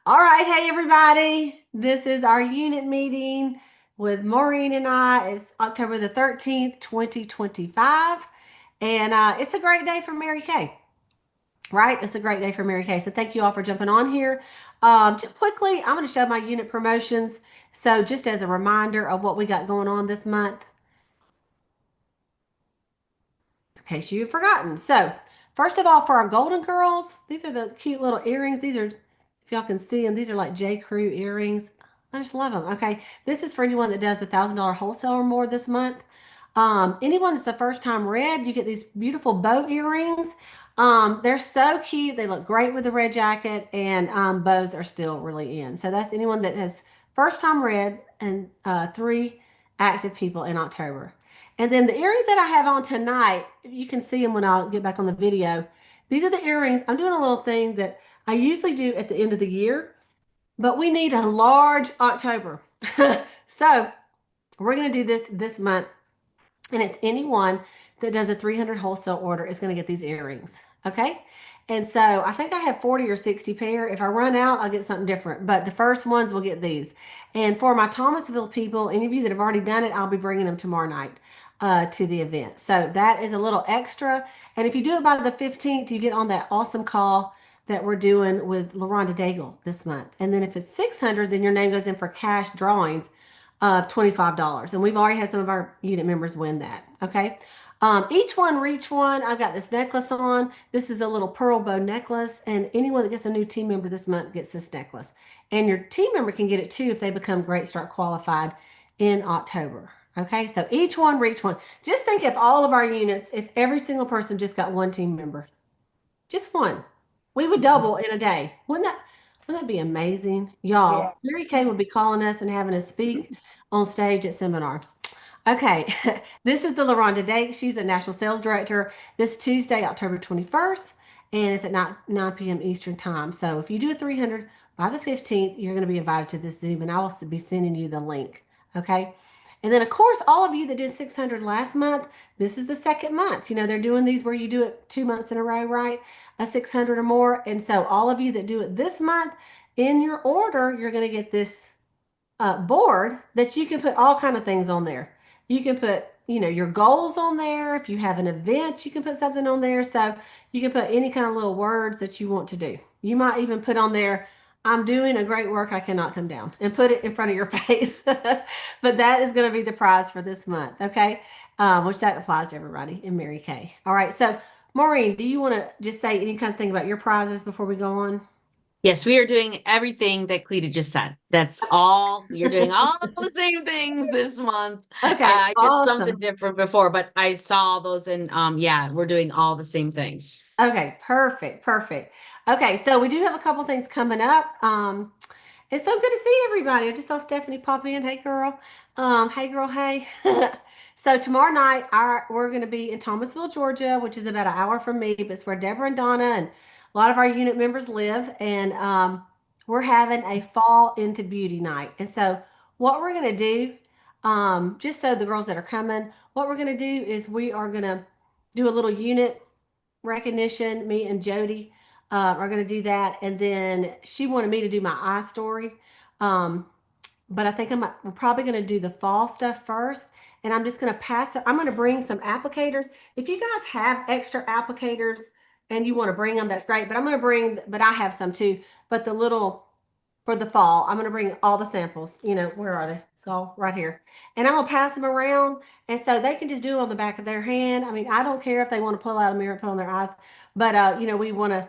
All right, hey everybody. This is our unit meeting with Maureen and I. It's October the 13th, 2025. And it's a great day for Mary Kay, right? It's a great day for Mary Kay. So thank you all for jumping on here. Just quickly, I'm going to show my unit promotions. So just as a reminder of what we got going on this month, in case you've forgotten. So, first of all, for our golden girls, these are the cute little earrings. These are, if y'all can see them, these are like J. Crew earrings. I just love them. Okay, this is for anyone that does $1,000 wholesale or more this month. Anyone that's the first time red, you get these beautiful bow earrings. They're so cute. They look great with the red jacket, and bows are still really in. So that's anyone that has first time red and three active people in October. And then the earrings that I have on tonight, you can see them when I'll get back on the video. These are the earrings. I'm doing a little thing that I usually do at the end of the year, but we need a large October. So we're going to do this month, and it's anyone that does a 300 wholesale order is going to get these earrings. Okay. And so I think I have 40 or 60 pair. If I run out, I'll get something different. But the first ones will get these. And for my Thomasville people, any of you that have already done it, I'll be bringing them tomorrow night to the event. So that is a little extra. And if you do it by the 15th, you get on that awesome call that we're doing with LaRonda Daigle this month. And then if it's 600, then your name goes in for cash drawings of $25. And we've already had some of our unit members win that. Okay. Each one reach one. I've got this necklace on. This is a little pearl bow necklace. And anyone that gets a new team member this month gets this necklace. And your team member can get it too if they become Great Start qualified in October. Okay. So each one reach one. Just think if all of our units, if every single person just got one team member, just one. We would double in a day. Wouldn't that be amazing? Yeah. Y'all, Mary Kay would be calling us and having us speak on stage at seminar. Okay, this is the LaRonda Day. She's a national sales director this Tuesday, October 21st, and it's at 9 p.m. Eastern time. So if you do a 300 by the 15th, you're going to be invited to this Zoom, and I will be sending you the link. Okay. And then, of course, all of you that did 600 last month, this is the second month. You know, they're doing these where you do it 2 months in a row, right? A 600 or more. And so, all of you that do it this month, in your order, you're going to get this board that you can put all kind of things on there. You can put, your goals on there. If you have an event, you can put something on there. So you can put any kind of little words that you want to do. You might even put on there, I'm doing a great work. I cannot come down and put it in front of your face. But that is going to be the prize for this month. Okay. Which that applies to everybody in Mary Kay. All right. So Maureen, do you want to just say any kind of thing about your prizes before we go on? Yes, we are doing everything that Cleta just said. That's all. You're doing all the same things this month. Okay. I did something Awesome. different before, but I saw those and yeah, we're doing all the same things. Okay, perfect, perfect. Okay, so we do have a couple things coming up. It's so good to see everybody. I just saw Stephanie pop in. Hey, girl. Hey, girl. Hey. So tomorrow night, we're going to be in Thomasville, Georgia, which is about an hour from me, but it's where Deborah and Donna and a lot of our unit members live, and we're having a fall into beauty night. And so, what we're going to do, just so the girls that are coming, what we're going to do is we are going to do a little unit recognition. Me and Jody are going to do that, and then she wanted me to do my eye story. Um, but I think we're probably going to do the fall stuff first, and I'm just going to pass it. I'm going to bring some applicators. If you guys have extra applicators and you want to bring them, that's great. But but I have some too. But the little for the fall. I'm going to bring all the samples. Where are they? It's all right here. And I'm going to pass them around. And so they can just do it on the back of their hand. I mean, I don't care if they want to pull out a mirror and put on their eyes, but, we want to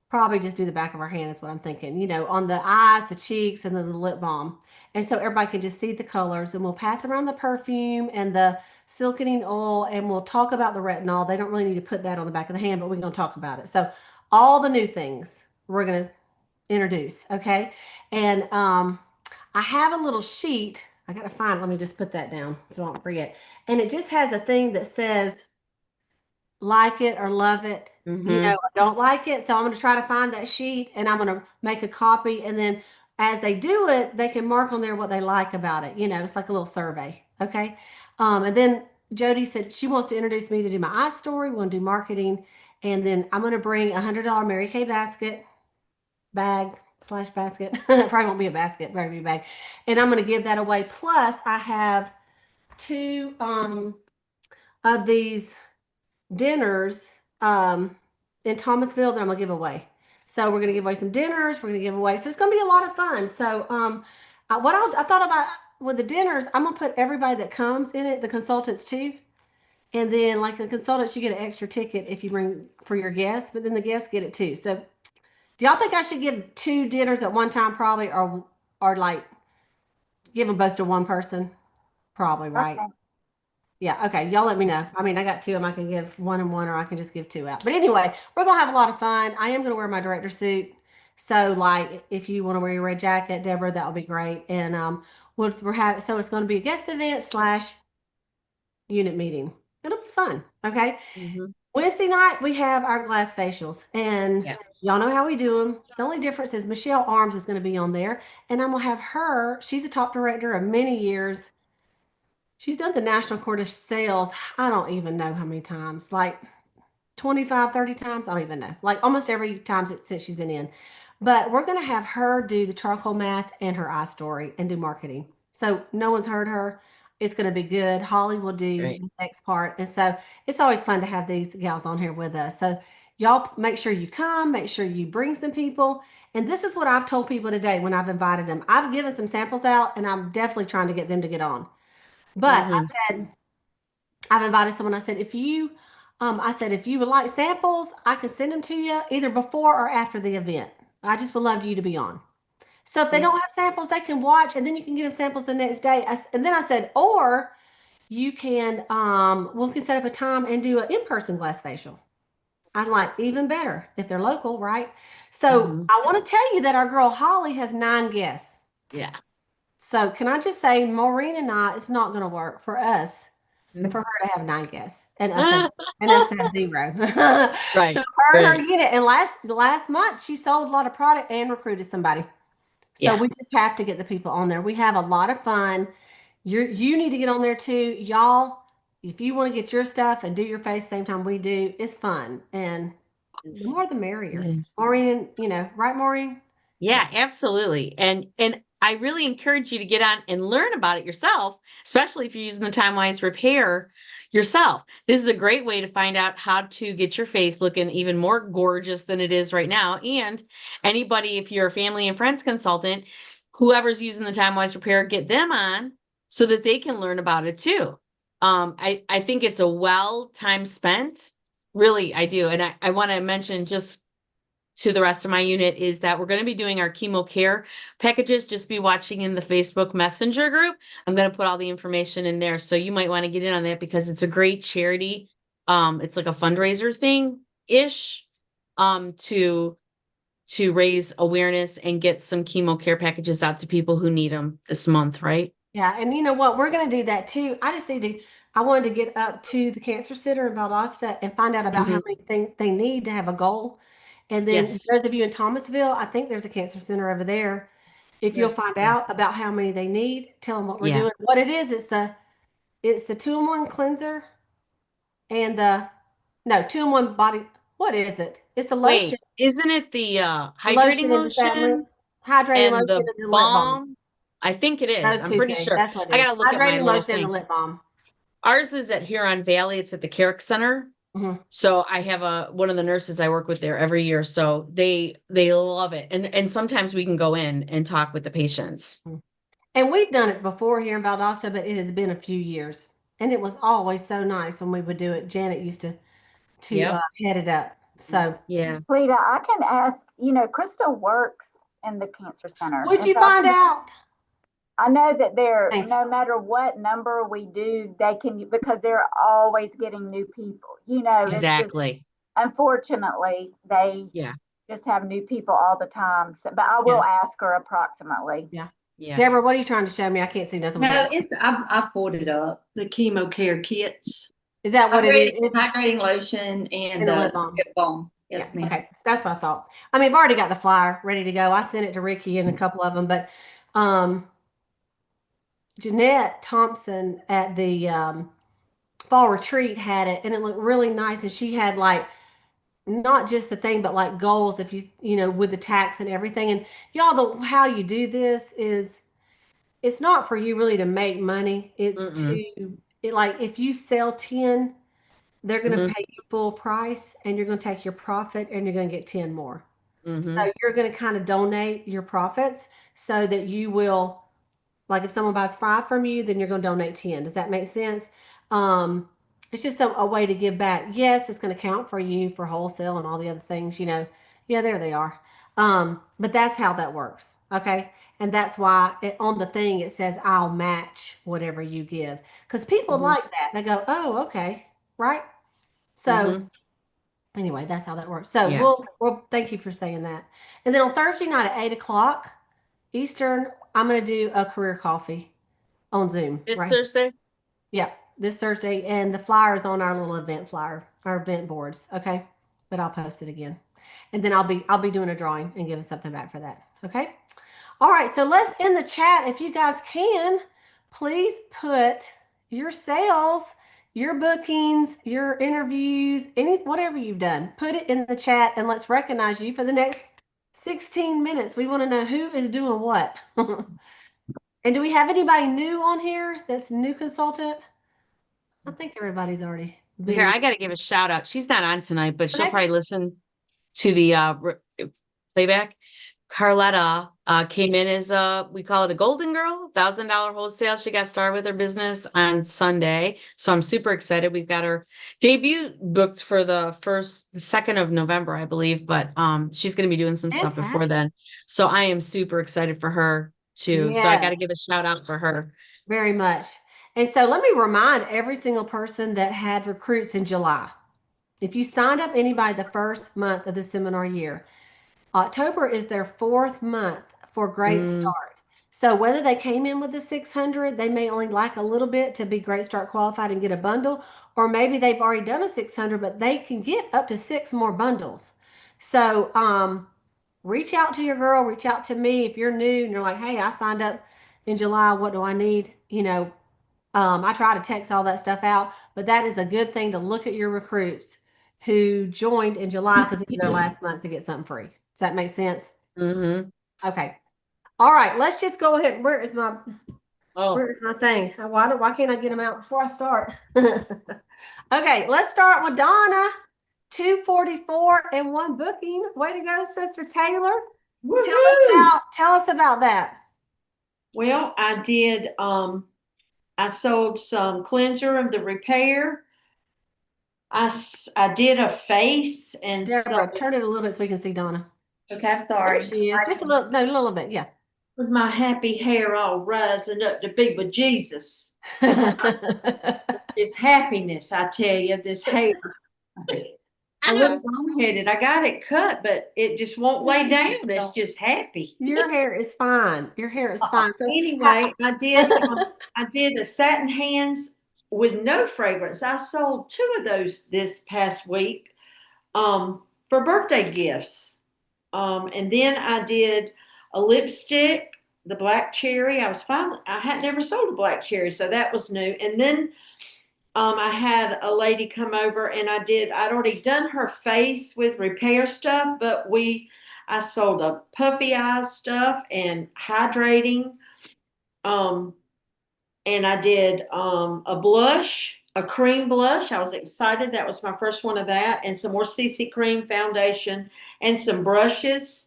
probably just do the back of our hand is what I'm thinking, on the eyes, the cheeks, and then the lip balm. And so everybody can just see the colors, and we'll pass around the perfume and the silkening oil, and we'll talk about the retinol. They don't really need to put that on the back of the hand, but we're going to talk about it. So all the new things we're going to introduce. Okay. And I have a little sheet. I got to find it. Let me just put that down so I don't forget. And it just has a thing that says like it or love it. I Hmm. don't like it. So I'm going to try to find that sheet, and I'm going to make a copy. And then as they do it, they can mark on there what they like about it. It's like a little survey. Okay. And then Jody said she wants to introduce me to do my eye story. We want to do marketing. And then I'm going to bring $100 Mary Kay bag slash basket. Probably won't be a basket, probably be a bag. And I'm going to give that away. Plus, I have two of these dinners in Thomasville that I'm going to give away. So we're going to give away some dinners. We're going to give away. So it's going to be a lot of fun. So I thought about with the dinners, I'm going to put everybody that comes in it, the consultants too. And then like the consultants, you get an extra ticket if you bring for your guests, but then the guests get it too. So do y'all think I should give two dinners at one time probably or like give them both to one person? Probably, right? Okay. Yeah, okay. Y'all let me know. I mean, I got two of them. I can give one and one, or I can just give two out. But anyway, we're gonna have a lot of fun. I am gonna wear my director suit. So, like, if you want to wear your red jacket, Deborah, that would be great. And we're having so it's gonna be a guest event slash unit meeting. It'll be fun. Okay. Mm-hmm. Wednesday night we have our glass facials, and Yeah. y'all know how we do them. The only difference is Michelle Arms is going to be on there, and I'm gonna have her. She's a top director of many years. She's done the National Court of Sales. I don't even know how many times, like 25, 30 times. I don't even know. Like almost every time since she's been in. But we're going to have her do the charcoal mask and her eye story and do marketing. So no one's heard her. It's going to be good. Holly will do Right. the next part. And so it's always fun to have these gals on here with us. So y'all make sure you come, make sure you bring some people. And this is what I've told people today when I've invited them. I've given some samples out and I'm definitely trying to get them to get on. But Mm-hmm. I said, I've invited someone. I said, if you would like samples, I can send them to you either before or after the event. I just would love you to be on. So if they don't have samples, they can watch and then you can get them samples the next day. And then I said, or you can, we can set up a time and do an in-person glass facial. I'm like, even better if they're local, right? So Mm-hmm. I want to tell you that our girl Holly has 9 guests. Yeah. So can I just say, Maureen and I, it's not going to work for us for her to have 9 guests and us to have zero. So Right. her and her Right. unit and last month she sold a lot of product and recruited somebody. So Yeah. we just have to get the people on there. We have a lot of fun. You need to get on there too. Y'all, if you want to get your stuff and do your face same time we do, it's fun. And the Yes. more the merrier. Yes. Maureen, right, Maureen? Yeah, Yeah. absolutely. And I really encourage you to get on and learn about it yourself, especially if you're using the time wise repair yourself. This is a great way to find out how to get your face looking even more gorgeous than it is right now. And anybody, if you're a family and friends consultant, whoever's using the time wise repair, get them on so that they can learn about it too. I think it's a well time spent. Really, I do. And I want to mention just to the rest of my unit is that we're going to be doing our chemo care packages. Just be watching in the Facebook Messenger group. I'm going to put all the information in there. So you might want to get in on that because it's a great charity. It's like a fundraiser thing ish to raise awareness and get some chemo care packages out to people who need them this month, right? Yeah, and you know what? We're going to do that too. I wanted to get up to the Cancer Center in Valdosta and find out about how Mhm. many things they need to have a goal. And then Yes. those of you in Thomasville, I think there's a cancer center over there. If you'll find Yeah. out about how many they need, tell them what we're Yeah. doing. What it is, it's the 2-in-1 cleanser and the no 2-in-1 body. What is it? It's Wait, isn't it the hydrating lotion and the salve lotion mousse, hydrating and lotion the and the lip balm. balm? I think it is. Those I'm two pretty things. sure. That's what it I is. gotta look at my Hydrating little lotion and the thing. lip balm. Ours is at Huron Valley. It's at the Carrick Center. Mhm. So I have one of the nurses I work with there every year. So they love it. And sometimes we can go in and talk with the patients. And we've done it before here in Valdosta, but it has been a few years. And it was always so nice when we would do it. Janet used to Yep. head it up. So Yeah. Lita, I can ask, Krista works in the cancer center. would And you so find out? I know that they're, Thank you. no matter what number we do, they can, because they're always getting new people. It's just, Exactly. unfortunately, they Yeah. just have new people all the time. So, but I Yeah. will ask her approximately. Yeah. Yeah. Deborah, what are you trying to show me? I can't see nothing with No, that. I pulled it up. The chemo care kits, Is that what it is? It's hydrating lotion, and in the lip the balm. lip balm. Yes, Yeah. ma'am. Okay. That's what I thought. I mean, I've already got the flyer ready to go. I sent it to Ricky and a couple of them, but um Jeanette Thompson at the fall retreat had it and it looked really nice. And she had like not just the thing, but like goals, if you know, with the tax and everything. And y'all, how you do this is it's not for you really to make money. It's Mm-mm. like if you sell 10, they're going to Mm-hmm. pay you full price and you're going to take your profit and you're going to get 10 more. Mm-hmm. So you're going to kind of donate your profits so that you will, like if someone buys 5 from you, then you're going to donate 10. Does that make sense? Um, it's just a way to give back. Yes, it's going to count for you for wholesale and all the other things, you know. Yeah, there they are. But that's how that works. Okay. And that's why on the thing it says, I'll match whatever you give. Because people Mm-hmm. like that. They go, oh, okay. Right. So Mm-hmm. anyway, that's how that works. So Yeah. we'll thank you for saying that. And then on Thursday night at 8 o'clock Eastern, I'm going to do a career coffee on Zoom, This right? Thursday? Yeah, this Thursday, and the flyer's on our little event flyer, our event boards. Okay, but I'll post it again, and then I'll be doing a drawing and giving something back for that. Okay. All right. So let's in the chat, if you guys can, please put your sales, your bookings, your interviews, whatever you've done. Put it in the chat, and let's recognize you for the next 16 minutes. We want to know who is doing what. And do we have anybody new on here that's new consultant? I think everybody's already Here, been. I got to give a shout out. She's not on tonight, but she'll Okay. probably listen to the playback. Carletta came in as we call it a golden girl, $1,000 wholesale. She got started with her business on Sunday. So I'm super excited. We've got her debut booked for the 2nd of November, I believe, but she's going to be doing some stuff before Fantastic. then. So I am super excited for her too. So I got Yes, to give a shout out for her. very much. And so let me remind every single person that had recruits in July. If you signed up anybody the first month of the seminar year, October is their 4th month for Great Mm, Start. So whether they came in with the 600, they may only like a little bit to be Great Start qualified and get a bundle, or maybe they've already done a 600, but they can get up to 6 more bundles. So reach out to your girl, reach out to me if you're new and you're like, hey, I signed up in July. What do I need? You know, I try to text all that stuff out, but that is a good thing to look at your recruits who joined in July because it's their last month to get something free. Does that make sense? hmm Okay. All right. Let's just go ahead. Oh, Where is my thing? Why can't I get them out before I start? Okay. Let's start with Donna. 244 and 1 booking. Way to go, Sister Taylor. Woohoo! Tell us about that. Well, I did, I sold some cleanser of the repair. I did a face and so, Deborah, turn it a little bit so we can see Donna. okay, I'm There sorry. she is. Just a little, no, a little bit. Yeah. With my happy hair all rising up to be with Jesus. It's happiness, I tell you, this hair. I look wrong-headed. I got it cut, but it just won't lay down. It's just happy. Your hair is fine. Your hair is fine. So, Anyway, I did a satin hands with no fragrance. I sold 2 of those this past week for birthday gifts. And then I did a lipstick, the black cherry. I had never sold a black cherry, so that was new. And then I had a lady come over and I'd already done her face with repair stuff, but I sold a puffy eye stuff and hydrating. Um, and I did a blush, a cream blush. I was excited. That was my first one of that, and some more CC cream foundation and some brushes.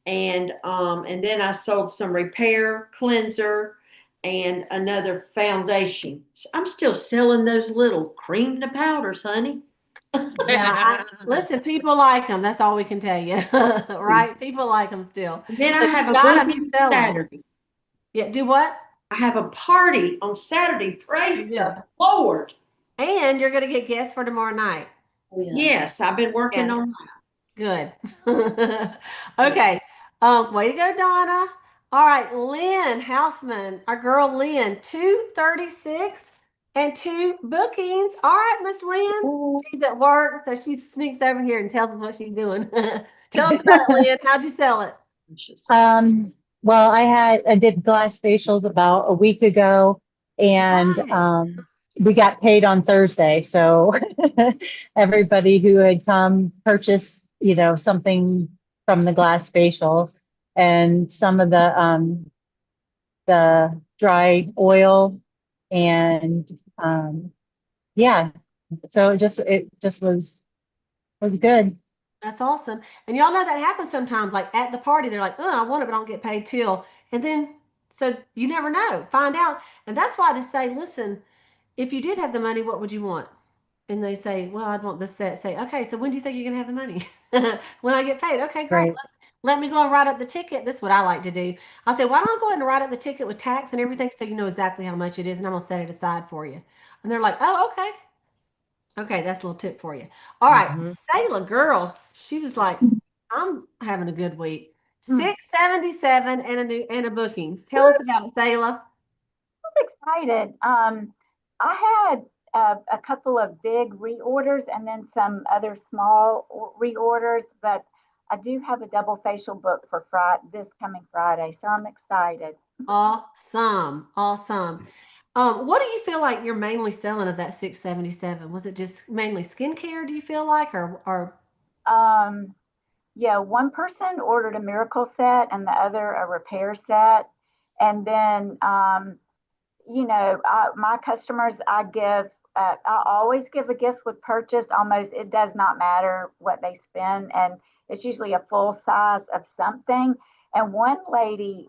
And then I sold some repair cleanser and another foundation. So I'm still selling those little cream to powders, honey. yeah, listen, people like them. That's all we can tell you, right? People like them still. And then So I have you a gotta be booking selling. Saturday. Yeah, do what? I have a party on Saturday. Praise Yeah. the Lord. And you're gonna get guests for tomorrow night. Yes, I've been working Yes. on Good. that. Okay. Way to go, Donna. All right, Lynn Houseman, our girl Lynn, 236 and 2 bookings. All right, Miss Lynn. She's at work, so she sneaks over here and tells us what she's doing. Tell us about it, Lynn. How'd you sell it? Well, I did glass facials about a week ago, and Right. we got paid on Thursday, so everybody who had come purchased, something from the glass facial, and some of the dry oil, and yeah, so it just was good. That's awesome. And y'all know that happens sometimes. Like at the party, they're like, "Oh, I want it, but I don't get paid till." And then, so you never know. Find out. And that's why they say, listen, if you did have the money, what would you want? And they say, well, I'd want this set. Say, okay, so when do you think you're gonna have the money? When I get paid. Okay, great. Right. Let me go and write up the ticket. That's what I like to do. I'll say, why don't I go ahead and write up the ticket with tax and everything so you know exactly how much it is, and I'm gonna set it aside for you. And they're like, oh, okay. Okay, that's a little tip for you. All right, Mhm. Sayla girl, she was like, I'm having a good week. Mm. 677 and a booking. Tell us about it, Sayla. Excited. I had a couple of big reorders and then some other small reorders, but I do have a double facial book for Friday, this coming Friday, so I'm excited. Awesome. Awesome. What do you feel like you're mainly selling of that 677? Was it just mainly skincare, do you feel like, or Um, yeah, one person ordered a miracle set and the other a repair set, and then my customers, I always give a gift with purchase. Almost, it does not matter what they spend, and it's usually a full size of something. And one lady,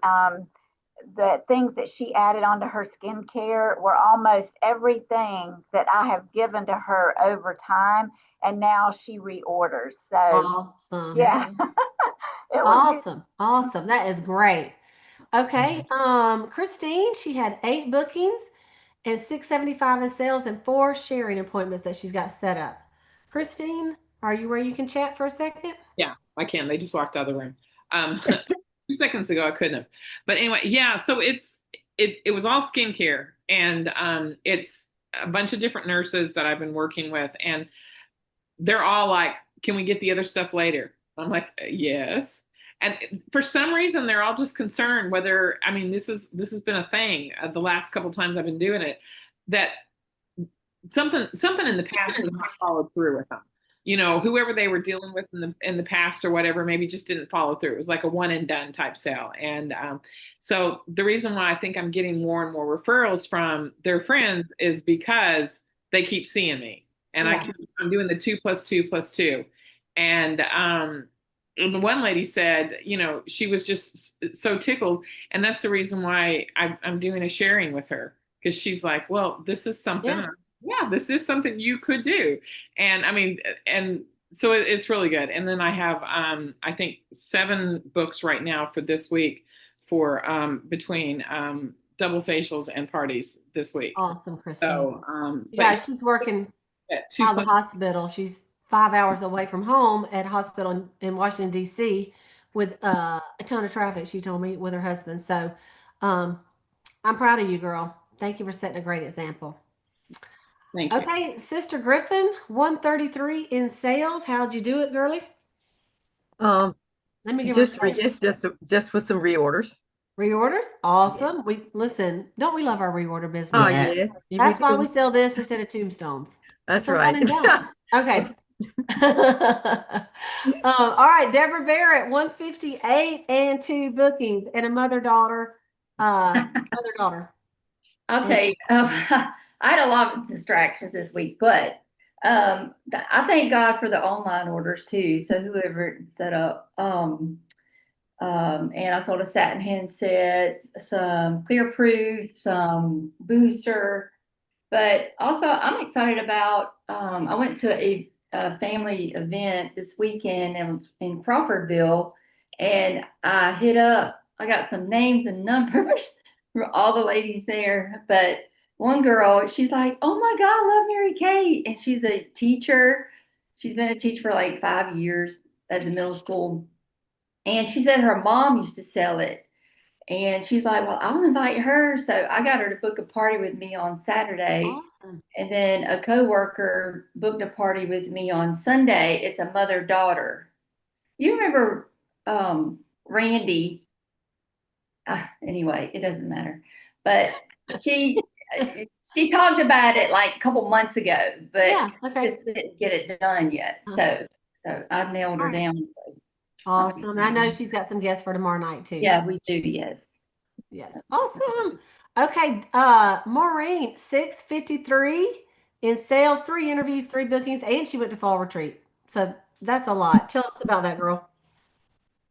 the things that she added onto her skincare were almost everything that I have given to her over time, and now she reorders. So awesome. yeah, it was good. Awesome. Awesome. That is great. Okay. Christine, she had 8 bookings and 675 in sales and 4 sharing appointments that she's got set up. Christine, are you where you can chat for a second? Yeah, I can. They just walked out of the room. 2 seconds ago, I couldn't have. But anyway, yeah. So it was all skincare, and it's a bunch of different nurses that I've been working with, and they're all like, "Can we get the other stuff later?" I'm like, "Yes." And for some reason, they're all just concerned whether, I mean, this has been a thing the last couple times I've been doing it, that something in the past has not followed through with them. Whoever they were dealing with in the past or whatever, maybe just didn't follow through. It was like a one and done type sale. And so the reason why I think I'm getting more and more referrals from their friends is because they keep seeing me, and Yeah. I'm doing the 2 + 2 + 2. And the one lady said, she was just so tickled, and that's the reason why I'm doing a sharing with her, because she's like, well, this is something. Yeah. Yeah, this is something you could do. And I mean, and so it's really good. And then I have, I think 7 books right now for this week for between double facials and parties this week. Awesome, Christine. So, Yeah, but she's working yeah, out of the hospital. She's 5 hours away from home at a hospital in Washington, D.C. with a ton of traffic, she told me, with her husband. So um, I'm proud of you, girl. Thank you for setting a great example. thank you. Okay, Sister Griffin, 133 in sales. How'd you do it, girlie? Um, Let me give her a it's face. just with some reorders. Reorders? Awesome. We listen, don't we love our reorder Oh, business? Yeah. yes, we That's why do. we sell this instead of tombstones. That's So one right. and done. Okay. All right, Deborah Barrett, 158 and 2 bookings and a mother-daughter. Mother-daughter. I'll tell you, I had a lot of distractions this week, but I thank God for the online orders too. So whoever set up, and I sold a satin hand set, some clear proof, some booster, but also I'm excited about. I went to a family event this weekend in Crawfordville, and I hit up. I got some names and numbers from all the ladies there, but one girl, she's like, "Oh my God, I love Mary Kate," and she's a teacher. She's been a teacher for like 5 years at the middle school, and she said her mom used to sell it. And she's like, well, I'll invite her. So I got her to book a party with me on Saturday. Awesome. And then a coworker booked a party with me on Sunday. It's a mother-daughter. You remember Randy? Anyway, it doesn't matter. But she She talked about it like a couple months ago, but Yeah. Okay. just didn't get it done yet. So I nailed her All right. down. So Awesome. I know she's got some guests for tomorrow night too. yeah, we do. Yes. Yes. Awesome. Okay. Maureen, 653 in sales, 3 interviews, 3 bookings, and she went to fall retreat. So that's a lot. Tell us about that, girl.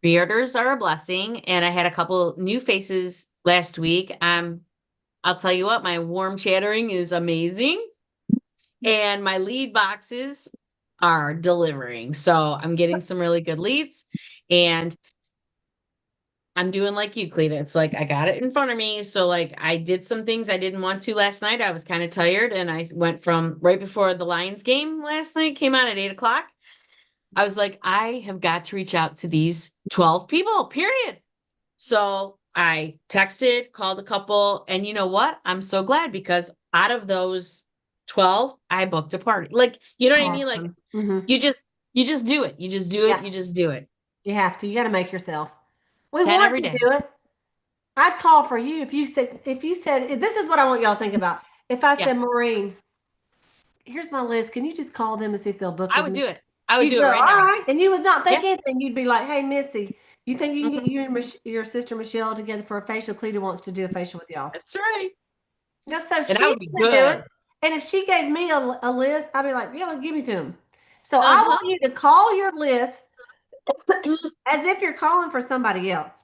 Reorders are a blessing, and I had a couple new faces last week. I'll tell you what, my warm chattering is amazing, and my lead boxes are delivering. So I'm getting some really good leads, and I'm doing like you, Cleta. It's like I got it in front of me. So like I did some things I didn't want to last night. I was kind of tired, and I went from right before the Lions game last night came on at 8 o'clock. I was like, I have got to reach out to these 12 people, period. So I texted, called a couple, and you know what? I'm so glad because out of those 12, I booked a party. Like, you know what I mean? Like Awesome. Mhm. you just do it. You just do it. Yeah. You just do it. You have to. You got to make yourself. We 10 want every to day. do it. I'd call for you if you said this is what I want y'all to think about. If I Yeah. said, Maureen, here's my list. Can you just call them and see if they'll book I with would me? do it. I would You'd do it go, right all now. right. And you would not think Yeah. anything. You'd be like, hey, Missy, you think you can Mhm. get you and your sister Michelle together for a facial? Cleta wants to do a facial with y'all. That's right. That's so And I she's would be going to do it. good. And if she gave me a list, I'd be like, yeah, give me to them. So I Uh-huh. want you to call your list Mhm. as if you're calling for somebody else.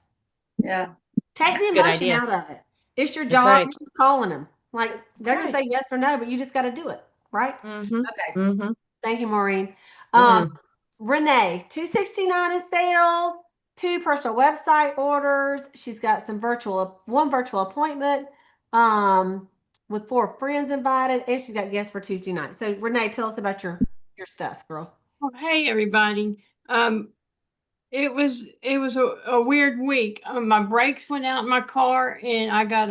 Yeah. Take the Good emotion idea. out of it. It's your That's job. right. You're just calling them. Like they're That's gonna right. say yes or no, but you just got to do it, right? Mm-hmm. Okay. Mm-hmm. Thank you, Maureen. Mm-hmm. Renee, 269 in sales, 2 personal website orders. She's got one virtual appointment, with 4 friends invited, and she's got guests for Tuesday night. So Renee, tell us about your stuff, girl. Oh, hey everybody. It was a weird week. My brakes went out in my car and I got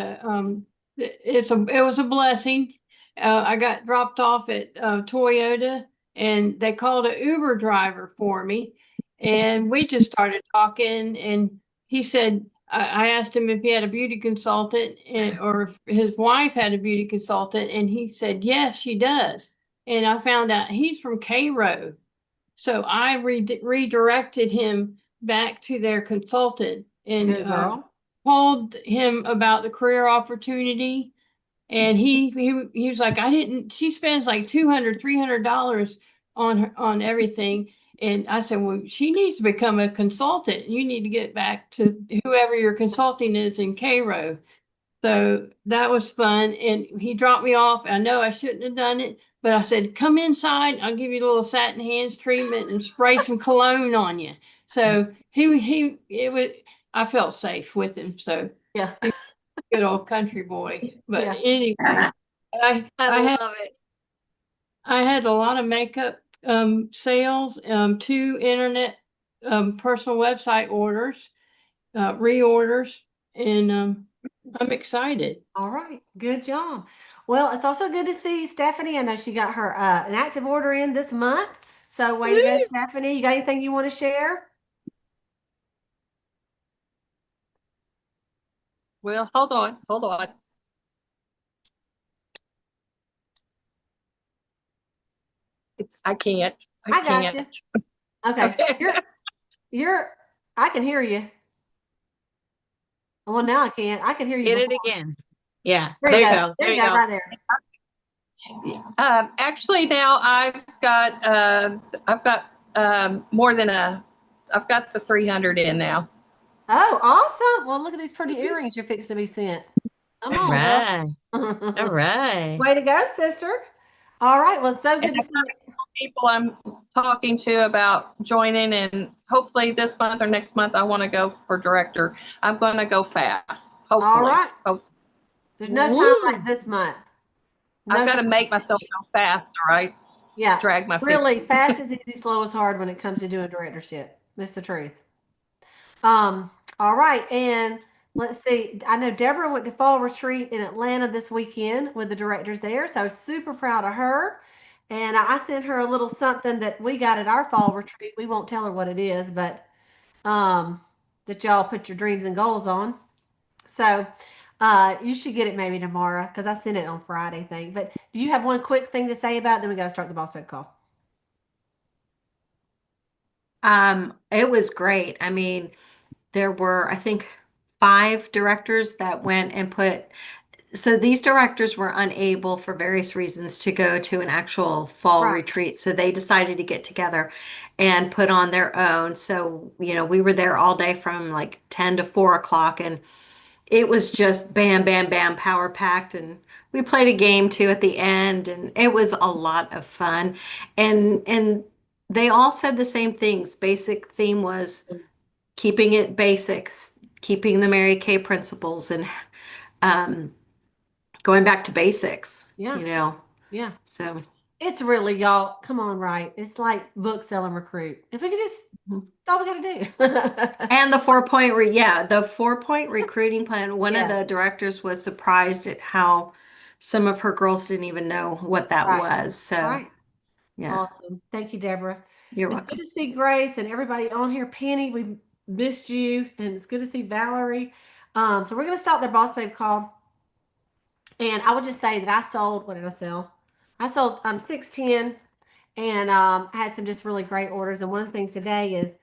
it was a blessing. I got dropped off at Toyota and they called an Uber driver for me and we just started talking and he said I asked him if he had a beauty consultant or if his wife had a beauty consultant and he said yes she does. And I found out he's from Cairo. So I redirected him back to their consultant and Good girl. told him about the career opportunity. And he was like, I didn't, she spends like $200, $300 on everything. And I said, well, she needs to become a consultant. You need to get back to whoever your consulting is in Cairo. So that was fun. And he dropped me off. I know I shouldn't have done it, but I said, come inside. I'll give you a little satin hands treatment and spray some cologne on you. So I felt safe with him. So Yeah. good old country boy. But Yeah. anyway, I love it. I had a lot of makeup sales, 2 internet personal website orders, reorders, and I'm excited. All right. Good job. Well, it's also good to see Stephanie. I know she got her an active order in this month. So way to go, Stephanie. You got anything you want to share? Well, hold on, hold on. I can't. I got you. Okay. Okay. You're I can hear you. Well, now I can't. I can hear you Hit it before. again. Yeah. There There you you go. go. There There you you go, go. right there. Actually, now I've got more than I've got the 300 in now. Oh, awesome. Well, look at these pretty earrings you're fixing to be sent. Come All on, right. girl. All right. Way to go, sister. All right. Well, so good And to I've see got you. people I'm talking to about joining, and hopefully this month or next month I want to go for director. I'm going to go fast. All Hopefully. right. There's no time like Woo. this month. I've No got to time. make myself go fast, all right? Yeah. Drag my feet. Really, fast is easy, slow is hard when it comes to doing directorship. That's the truth. All right. And let's see. I know Deborah went to fall retreat in Atlanta this weekend with the directors there. So super proud of her. And I sent her a little something that we got at our fall retreat. We won't tell her what it is, but that y'all put your dreams and goals on. So You should get it maybe tomorrow because I sent it on Friday, I think. But do you have one quick thing to say about it? Then we got to start the boss babe call. It was great. I mean, there were, I think, 5 directors that went and so these directors were unable for various reasons to go to an actual fall Right. retreat. So they decided to get together and put on their own. So, we were there all day from like 10 to 4 o'clock, and it was just bam, bam, bam, power packed. And we played a game too at the end, and it was a lot of fun. And they all said the same things. Basic theme was keeping it basics, keeping the Mary Kay principles, and um, going back to basics, Yeah. Yeah. So It's really, y'all, come on, right? It's like book, sell, and recruit. If we could just, that's all we got to do. and the 4 point recruiting plan. One of Yeah. the directors was surprised at how some of her girls didn't even know what that Right. was. So Right. yeah, Awesome. Thank you, Deborah. you're It's good welcome. to see Grace and everybody on here. Penny, we missed you. And it's good to see Valerie. So we're going to start their boss babe call. And I would just say that I sold, what did I sell? I sold 610 and I had some just really great orders. And one of the things today is,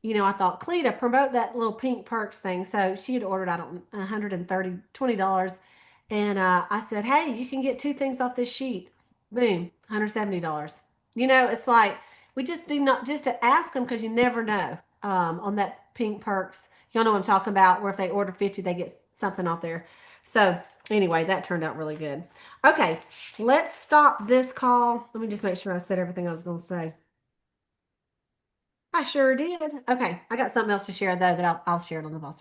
I thought, Cleta, promote that little pink perks thing. So she had ordered, I don't, $20. And I said, hey, you can get 2 things off this sheet. Boom, $170. It's like we just do not just to ask them because you never know on that pink perks. Y'all know what I'm talking about, where if they order 50, they get something off there. So anyway, that turned out really good. Okay, let's stop this call. Let me just make sure I said everything I was going to say. I sure did. Okay, I got something else to share though that I'll share it on the boss.